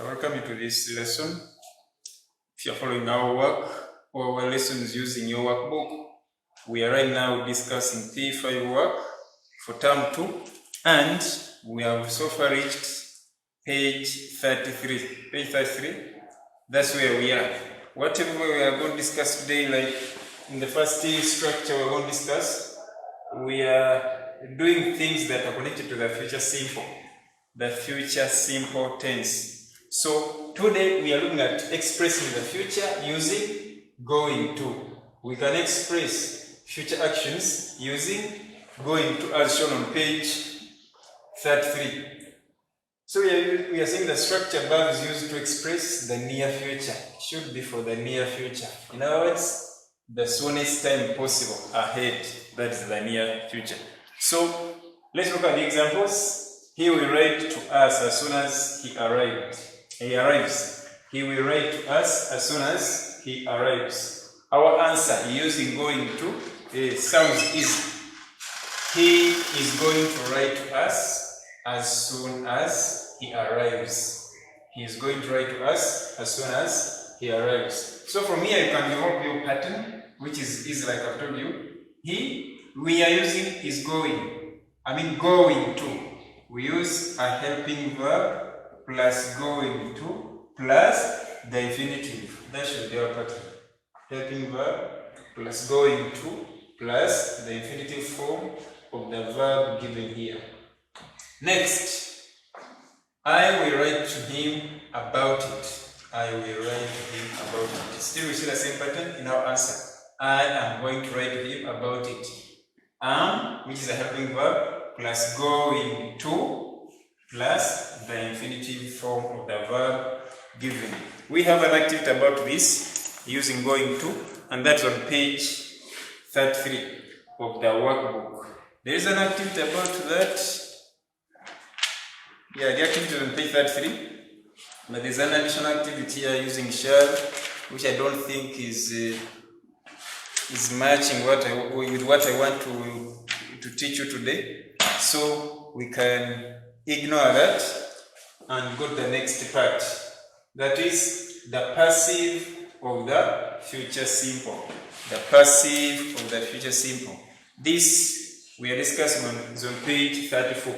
I welcome you to this lesson. If you're following our work or our lessons using your workbook, we are right now discussing P5 work for term 2, and we have so far reached page 33. Page 33, that's where we are. Whatever we are going to discuss today, like in the first structure we're going to discuss, we are doing things that are connected to the future simple. The future simple tense. So today we are looking at expressing the future using going to. We can express future actions using going to, as shown on page 33. So we are saying the structure above is used to express the near future. It should be for the near future. In other words, the soonest time possible ahead. That is the near future. So let's look at the examples. He will write to us as soon as he arrives. He will write to us as soon as he arrives. Our answer using going to sounds easy. He is going to write to us as soon as he arrives. He is going to write to us as soon as he arrives. So from here you can develop your pattern, which is easy, like I've told you. We are using is going. Going to. We use a helping verb plus going to plus the infinitive. That should be our pattern. Helping verb plus going to plus the infinitive form of the verb given here. Next, I will write to him about it. I will write to him about it. Still we see the same pattern in our answer. I am going to write to him about it. Which is a helping verb, plus going to, plus the infinitive form of the verb given. We have an activity about this using going to, and that's on page 33 of the workbook. There is an activity about that. The activity is on page 33, but there's an additional activity here using shall, which I don't think is matching with what I want to teach you today. So we can ignore that and go to the next part. That is the passive of the future simple. The passive of the future simple. This we are discussing is on page 34.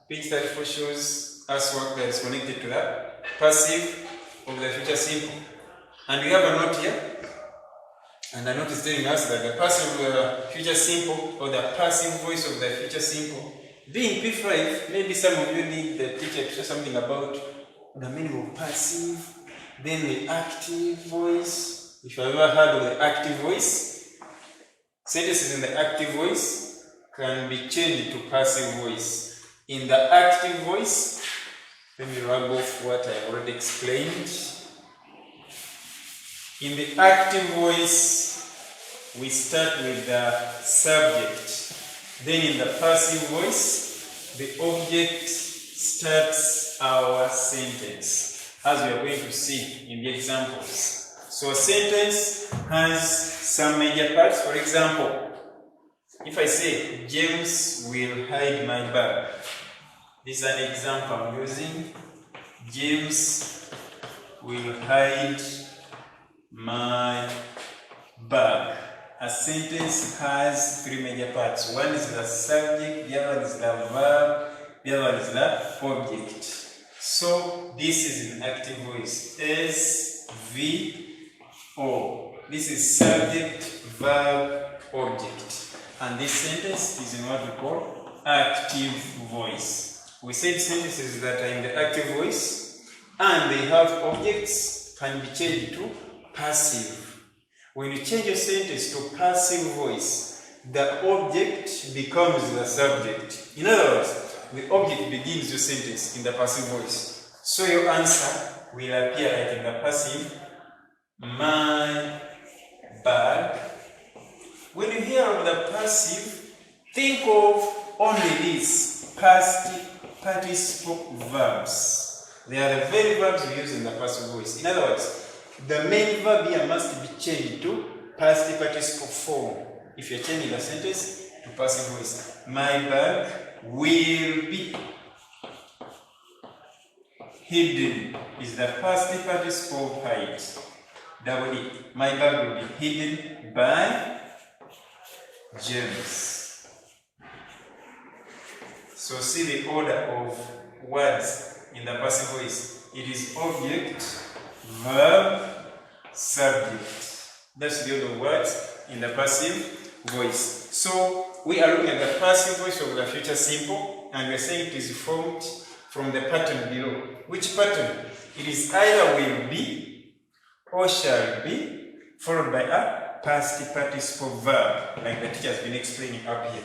Page 34 shows us work that is connected to the passive of the future simple. And we have a note here. And the note is telling us that the passive of the future simple, or the passive voice of the future simple, being P5, maybe some of you need the teacher to say something about the meaning of passive, then the active voice. If you have ever heard of the active voice, sentences in the active voice can be changed to passive voice. In the active voice, let me rub off what I already explained. In the active voice, we start with the subject. Then in the passive voice, the object starts our sentence, as we are going to see in the examples. So a sentence has some major parts. For example, if I say, James will hide my bag. This is an example I'm using. James will hide my bag. A sentence has three major parts. One is the subject, the other is the verb, the other is the object. So this is in active voice. S-V-O. This is subject, verb, object. And this sentence is in what we call active voice. We said sentences that are in the active voice and they have objects can be changed to passive. When you change your sentence to passive voice, the object becomes the subject. In other words, the object begins your sentence in the passive voice. So your answer will appear like in the passive, my bag. When you hear of the passive, think of only these past participle verbs. They are the very verbs we use in the passive voice. In other words, the main verb here must be changed to past participle form. If you're changing the sentence to passive voice, my bag will be. Hidden is the past participle of hide. Double E. My bag will be hidden by James. So see the order of words in the passive voice. It is object, verb, subject. That's the order of words in the passive voice. So we are looking at the passive voice of the future simple, and we are saying it is formed from the pattern below. Which pattern? It is either will be or shall be, followed by a past participle verb, like the teacher has been explaining up here.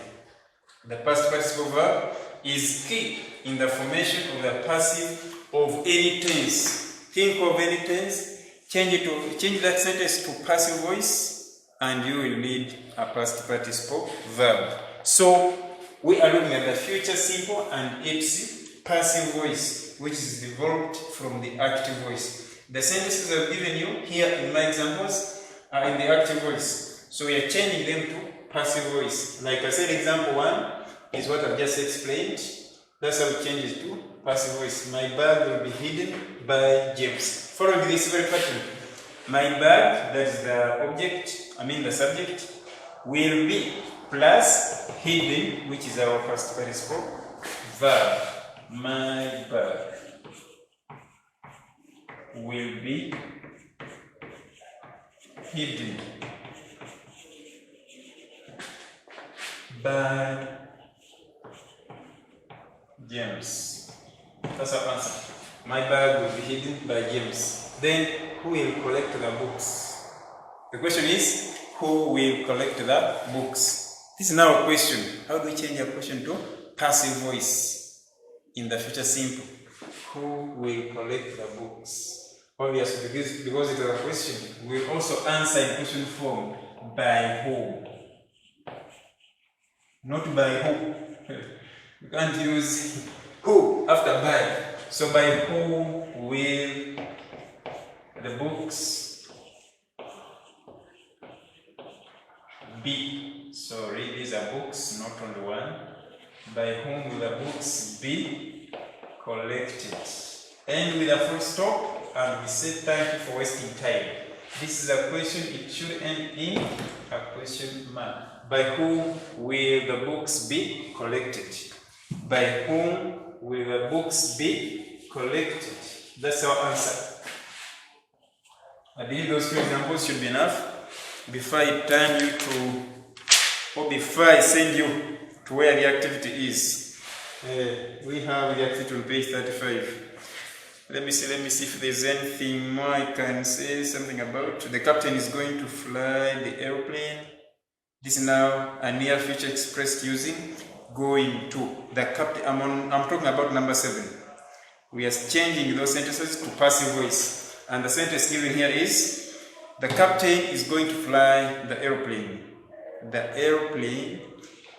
The past participle verb is key in the formation of the passive of any tense. Think of any tense, change that sentence to passive voice, and you will need a past participle verb. So we are looking at the future simple and its passive voice, which is developed from the active voice. The sentences I've given you here in my examples are in the active voice. So we are changing them to passive voice. Like I said, example 1 is what I've just explained. That's how we change it to passive voice. My bag will be hidden by James. Following this very pattern, my bag, that is the object, the subject, will be plus hidden, which is our past participle verb. My bag will be hidden by James. That's our answer. My bag will be hidden by James. Then who will collect the books? The question is, who will collect the books? This is now a question. How do we change a question to passive voice in the future simple? Who will collect the books? Obviously, because it is a question, we will also answer in question form, by who. Not by who. You can't use who after by. So by who will the books be? Sorry, these are books, not only one. By whom will the books be collected? End with a full stop, and we say thank you for wasting time. This is a question, it should end in a question mark. By whom will the books be collected? By whom will the books be collected? That's our answer. I believe those two examples should be enough before I turn you to, or before I send you to where the activity is. We have the activity on page 35. Let me see if there's anything more I can say something about. The captain is going to fly the airplane. This is now a near future expressed using going to. The captain, I'm talking about number 7. We are changing those sentences to passive voice. And the sentence given here is, the captain is going to fly the airplane. The airplane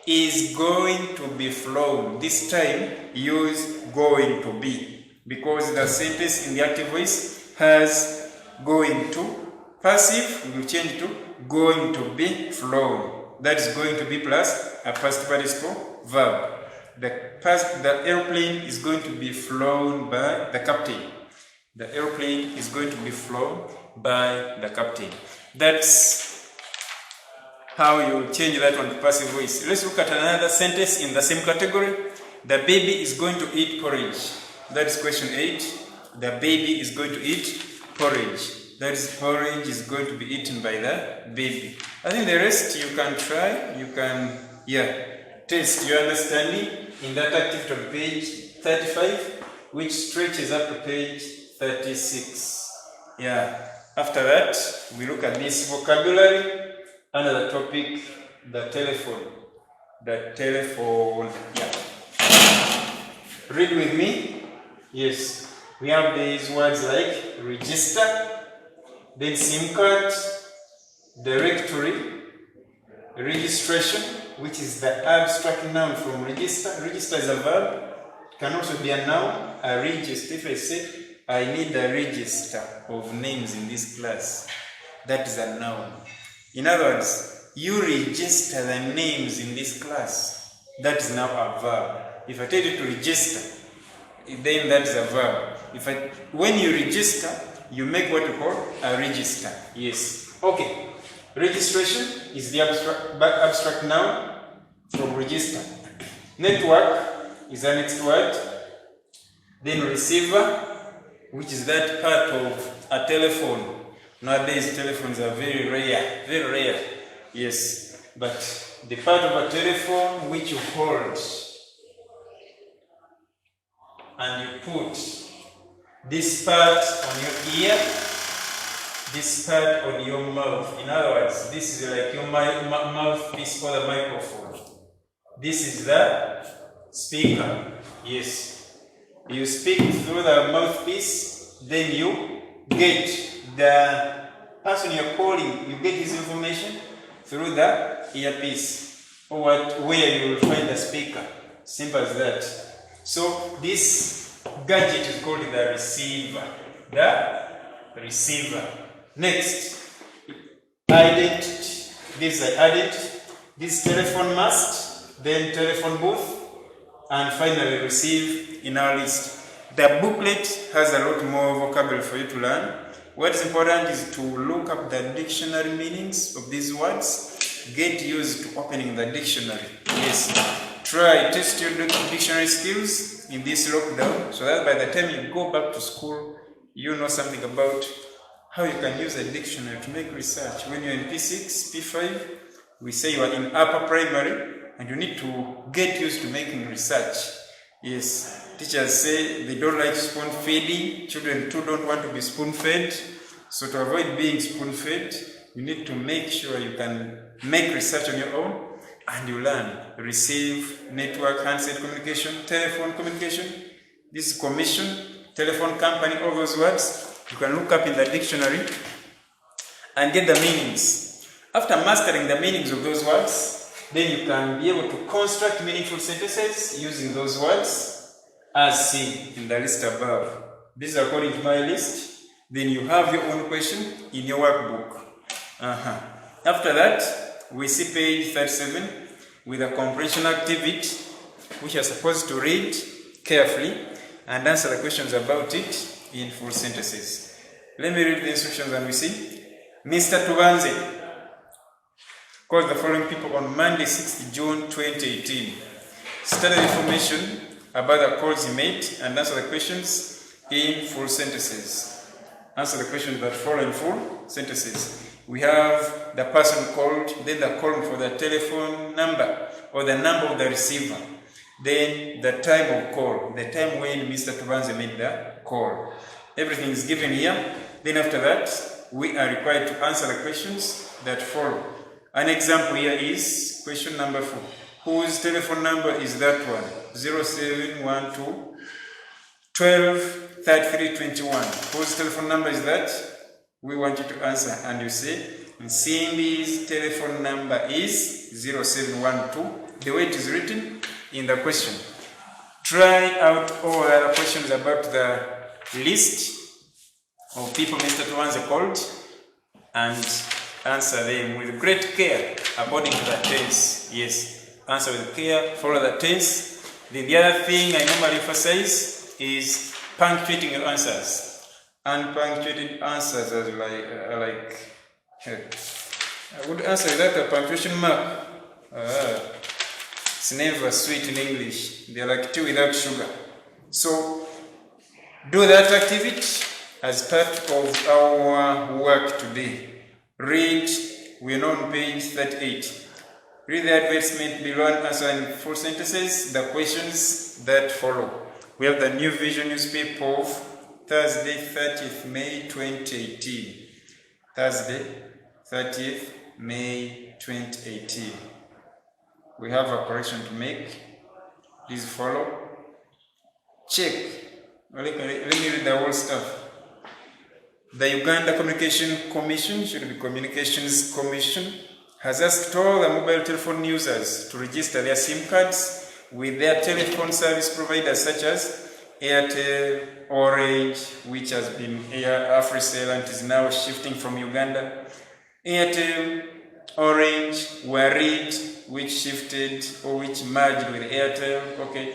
is going to be flown. This time, use going to be, because the sentence in the active voice has going to. Passive, we will change to going to be flown. That is going to be plus a past participle verb. The airplane is going to be flown by the captain. The airplane is going to be flown by the captain. That's how you change that one to passive voice. Let's look at another sentence in the same category. The baby is going to eat porridge. That is question 8. The baby is going to eat porridge. That is, porridge is going to be eaten by the baby. I think the rest you can try. You can, test your understanding in that activity on page 35, which stretches up to page 36. After that, we look at this vocabulary under the topic, the telephone. The telephone. Read with me. Yes, we have these words like register, then SIM card, directory, registration, which is the abstract noun from register. Register is a verb. It can also be a noun, a register. If I say, I need a register of names in this class, that is a noun. In other words, you register the names in this class. That is now a verb. If I tell you to register, then that is a verb. When you register, you make what you call a register. Yes. Okay. Registration is the abstract noun from register. Network is the next word. Then receiver, which is that part of a telephone. Nowadays, telephones are very rare. Very rare. Yes. But the part of a telephone which you hold and you put this part on your ear, this part on your mouth. In other words, this is like your mouthpiece or the microphone. This is the speaker. Yes. You speak through the mouthpiece, then you get the person you're calling, you get his information through the earpiece or where you will find the speaker. Simple as that. So this gadget is called the receiver. The receiver. Next, identity. This is identity. This telephone mast, then telephone booth, and finally receive in our list. The booklet has a lot more vocabulary for you to learn. What is important is to look up the dictionary meanings of these words. Get used to opening the dictionary. Yes. Try, test your dictionary skills in this lockdown so that by the time you go back to school, you know something about how you can use a dictionary to make research. When you're in P.6, P.5, we say you are in upper primary and you need to get used to making research. Yes, teachers say they don't like spoon feeding. Children too don't want to be spoon fed. So to avoid being spoon fed, you need to make sure you can make research on your own and you learn. Receive, network, handset communication, telephone communication. This is commission, telephone company, all those words. You can look up in the dictionary and get the meanings. After mastering the meanings of those words, then you can be able to construct meaningful sentences using those words as seen in the list above. This is according to my list. Then you have your own question in your workbook. After that, we see page 37 with a comprehension activity, which you're supposed to read carefully and answer the questions about it in full sentences. Let me read the instructions and we see. Mr. Tubanze called the following people on Monday, 6th June 2018. Study the information about the calls he made and answer the questions in full sentences. Answer the questions that follow in full sentences. We have the person called, then the column for the telephone number or the number of the receiver, then the time of call, the time when Mr. Tubanze made the call. Everything is given here. Then after that, we are required to answer the questions that follow. An example here is question number 4. Whose telephone number is that one? 0712 12 33 21. Whose telephone number is that? We want you to answer, and you say Simbi's telephone number is 0712, the way it is written in the question. Try out all other questions about the list of people Mr. Tubanze called and answer them with great care according to the tense. Yes, answer with care, follow the tense. Then the other thing I normally emphasize is punctuating your answers. Unpunctuated answers are like I would answer without a punctuation mark. It's never sweet in English. They're like tea without sugar. So do that activity as part of our work today. Read, we are now on page 38. Read the advertisement below and answer in full sentences the questions that follow. We have the New Vision newspaper of Thursday, 30th May 2018. Thursday, 30th May 2018. We have a correction to make. Please follow. Check. Let me read the whole stuff. The Uganda Communication Commission, should be Communications Commission, has asked all the mobile telephone users to register their SIM cards with their telephone service providers such as Airtel, Orange, which has been AfriCell and is now shifting from Uganda. Airtel, Orange, Warid, which shifted or which merged with Airtel. Okay.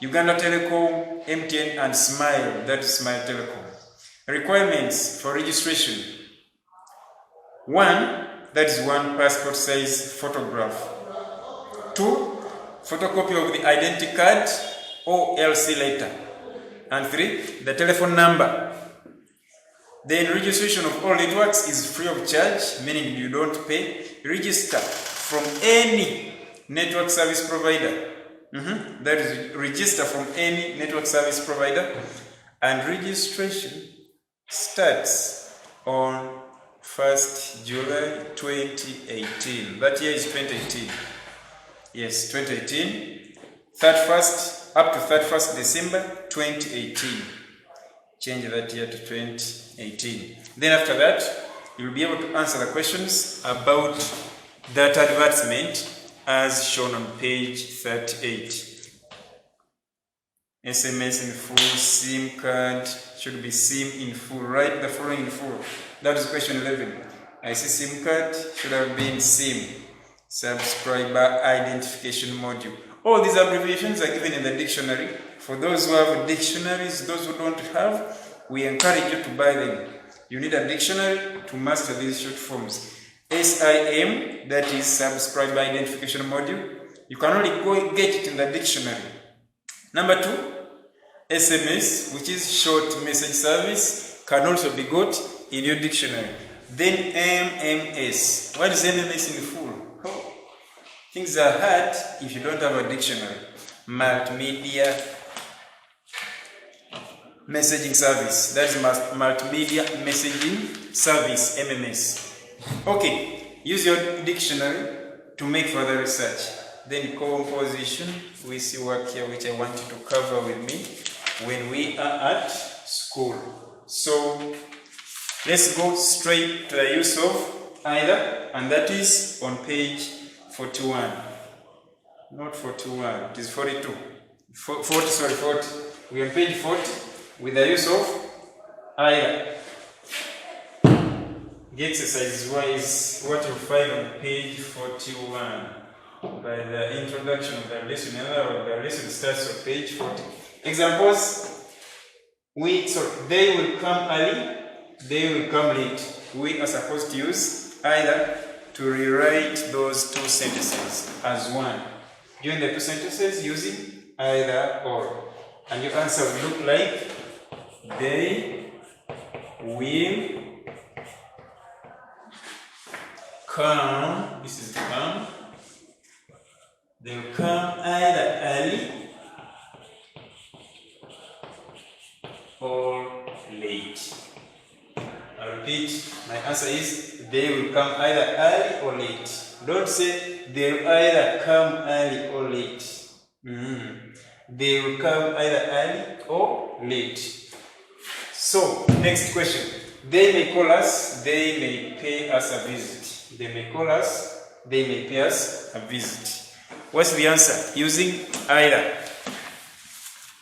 Uganda Telecom, MTN, and Smile, that is Smile Telecom. Requirements for registration. 1, that is 1 passport size photograph. 2, photocopy of the identity card or LC letter. And 3, the telephone number. Then registration of all networks is free of charge, meaning you don't pay. Register from any network service provider. That is, register from any network service provider. And registration starts on 1st July 2018. That year is 2018. Yes, 2018. 31st, up to 31st December 2018. Change that year to 2018. Then after that, you'll be able to answer the questions about that advertisement as shown on page 38. SMS in full, SIM card, should be SIM in full. Write the following in full. That is question 11. I see SIM card, should have been SIM, subscriber identification module. All these abbreviations are given in the dictionary. For those who have dictionaries, those who don't have, we encourage you to buy them. You need a dictionary to master these short forms. SIM, that is subscriber identification module. You can only go get it in the dictionary. Number 2, SMS, which is short message service, can also be got in your dictionary. Then MMS. What is MMS in full? Oh, things are hard if you don't have a dictionary. Multimedia messaging service. That is multimedia messaging service, MMS. Okay, use your dictionary to make further research. Then composition, we see work here which I want you to cover with me when we are at school. So let's go straight to the use of either, and that is on page 41. Not 41, it is 42. 40. We are on page 40 with the use of either. The exercise is what you find on page 41 by the introduction of the lesson. In other words, the lesson starts on page 40. Examples: they will come early, they will come late. We are supposed to use either to rewrite those two sentences as one. Join the two sentences using either or. And your answer will look like they will come. This is come. They will come either early or late. I repeat, my answer is they will come either early or late. Don't say they will either come early or late. They will come either early or late. So, next question. They may call us, they may pay us a visit. They may call us, they may pay us a visit. What's the answer? Using either.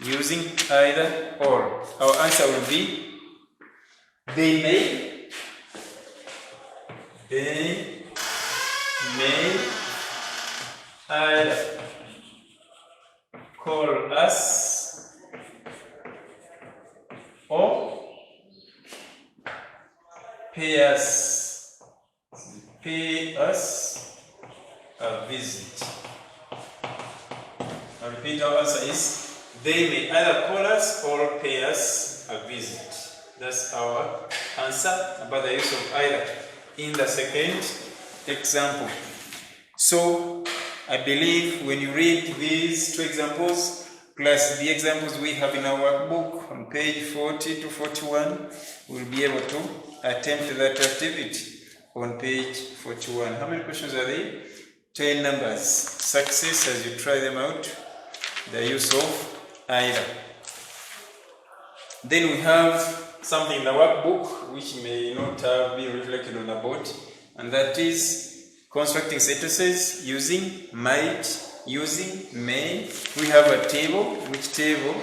Using either or. Our answer will be they may either call us or pay us a visit. I repeat, our answer is they may either call us or pay us a visit. That's our answer about the use of either in the second example. So I believe when you read these two examples plus the examples we have in our workbook on page 40 to 41, we'll be able to attempt that activity on page 41. How many questions are there? 10 numbers. Success as you try them out. The use of either. Then we have something in the workbook which may not have been reflected on the board, and that is constructing sentences using might, using may. We have a table. Which table?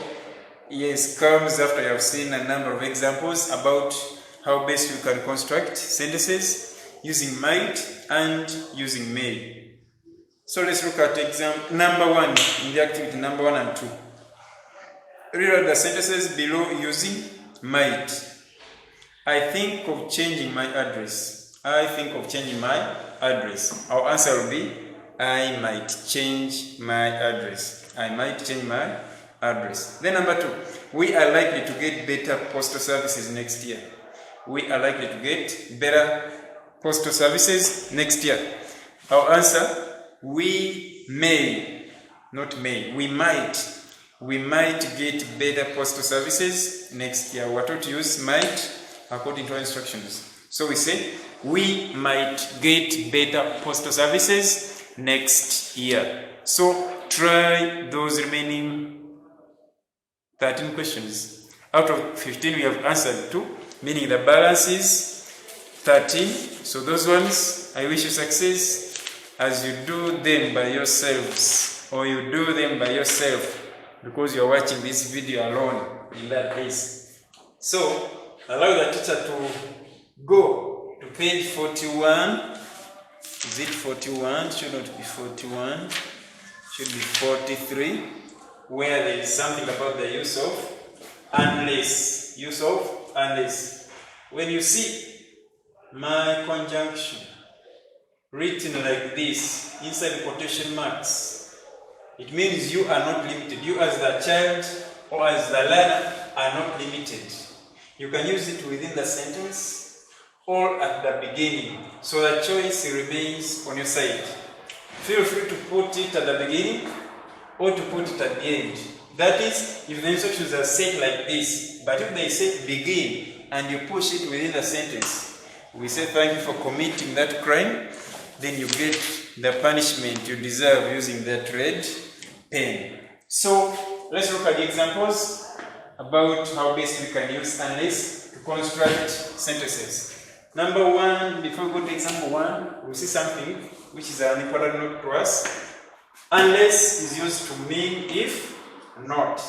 Yes, comes after you have seen a number of examples about how best you can construct sentences using might and using may. So let's look at example number 1 in the activity number 1 and 2. Rewrite the sentences below using might. I think of changing my address. I think of changing my address. Our answer will be I might change my address. I might change my address. Then number 2, we are likely to get better postal services next year. We are likely to get better postal services next year. Our answer, we may, not may, we might get better postal services next year. We're taught to use might according to our instructions. So we say, we might get better postal services next year. So try those remaining 13 questions. Out of 15, we have answered 2, meaning the balance is 13. So those ones, I wish you success as you do them by yourselves, or you do them by yourself because you're watching this video alone in that case. So allow the teacher to go to page 41. Is it 41? Should not be 41. Should be 43, where there is something about the use of unless. Use of unless. When you see my conjunction written like this inside quotation marks, it means you are not limited. You as the child or as the learner are not limited. You can use it within the sentence or at the beginning. So the choice remains on your side. Feel free to put it at the beginning or to put it at the end. That is, if the instructions are set like this, but if they say begin and you push it within the sentence, we say thank you for committing that crime, then you get the punishment you deserve using that red pen. So let's look at the examples about how best we can use unless to construct sentences. Number 1, before we go to example 1, we'll see something which is an important note to us. Unless is used to mean if not.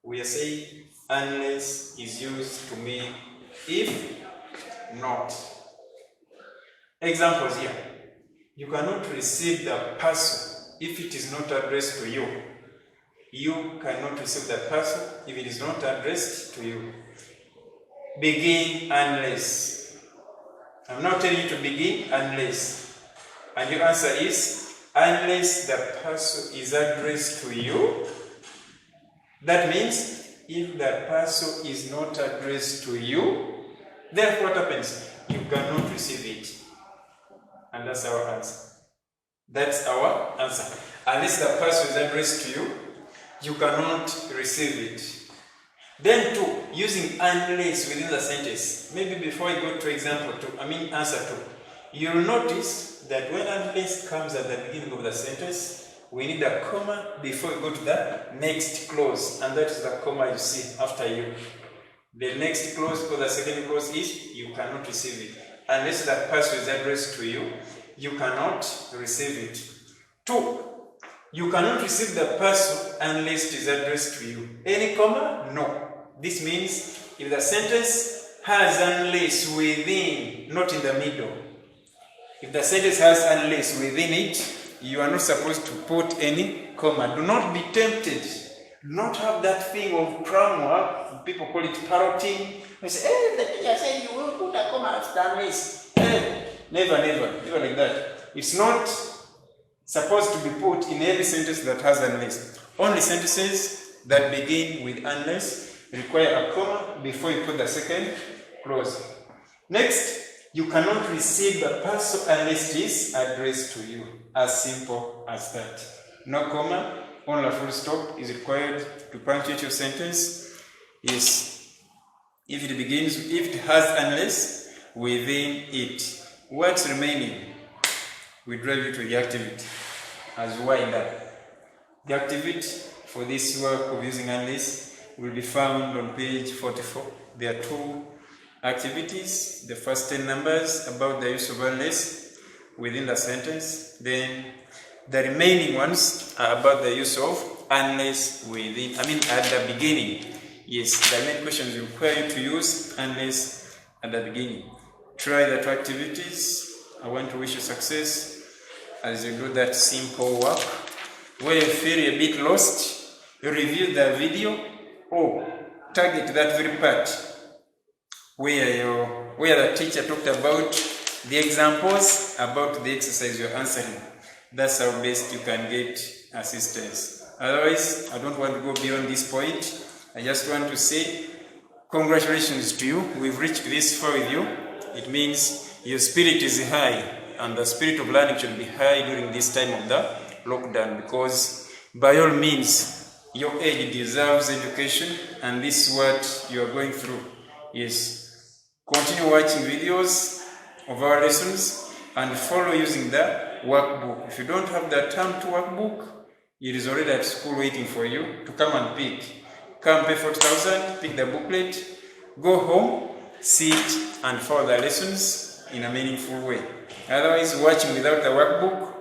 We are saying unless is used to mean if not. Examples here. You cannot receive the parcel if it is not addressed to you. You cannot receive the parcel if it is not addressed to you. Begin unless. I'm not telling you to begin unless. And your answer is unless the parcel is addressed to you. That means if the parcel is not addressed to you, then what happens? You cannot receive it. And that's our answer. That's our answer. Unless the parcel is addressed to you, you cannot receive it. Then 2, using unless within the sentence. Maybe before I go to example 2, answer 2. You'll notice that when unless comes at the beginning of the sentence, we need a comma before we go to the next clause. And that is the comma you see after you. The next clause or the second clause is you cannot receive it. Unless the parcel is addressed to you, you cannot receive it. 2, you cannot receive the parcel unless it is addressed to you. Any comma? No. This means if the sentence has unless within, not in the middle. If the sentence has unless within it, you are not supposed to put any comma. Do not be tempted. Do not have that thing of grammar. People call it parroting. They say, the teacher said you will put a comma after unless. Never like that. It's not supposed to be put in every sentence that has unless. Only sentences that begin with unless require a comma before you put the second clause. Next, you cannot receive the parcel unless it is addressed to you. As simple as that. No comma, only a full stop is required to punctuate your sentence. Is if it has unless within it. What's remaining? We drive you to the activity as wind up. The activity for this work of using unless will be found on page 44. There are 2 activities. The first 10 numbers about the use of unless within the sentence. Then the remaining ones are about the use of unless within, at the beginning. Yes, the main questions require you to use unless at the beginning. Try the 2 activities. I want to wish you success as you do that simple work. Where you feel a bit lost, review the video or target that very part where the teacher talked about the examples about the exercise you're answering. That's how best you can get assistance. Otherwise, I don't want to go beyond this point. I just want to say congratulations to you. We've reached this far with you. It means your spirit is high, and the spirit of learning should be high during this time of the lockdown, because by all means your age deserves education, and this is what you are going through. Yes. Continue watching videos of our lessons and follow using the workbook. If you don't have the term 2 workbook, it is already at school waiting for you to come and pick. Come pay 40,000, pick the booklet, go home, sit and follow the lessons in a meaningful way. Otherwise, watching without the workbook,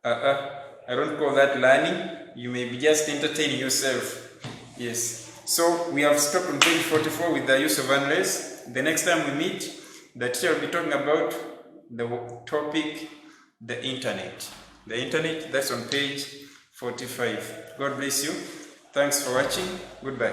I don't call that learning. You may be just entertaining yourself. Yes. So we have stopped on page 44 with the use of unless. The next time we meet, the teacher will be talking about the topic, the internet. The internet, that's on page 45. God bless you. Thanks for watching. Goodbye.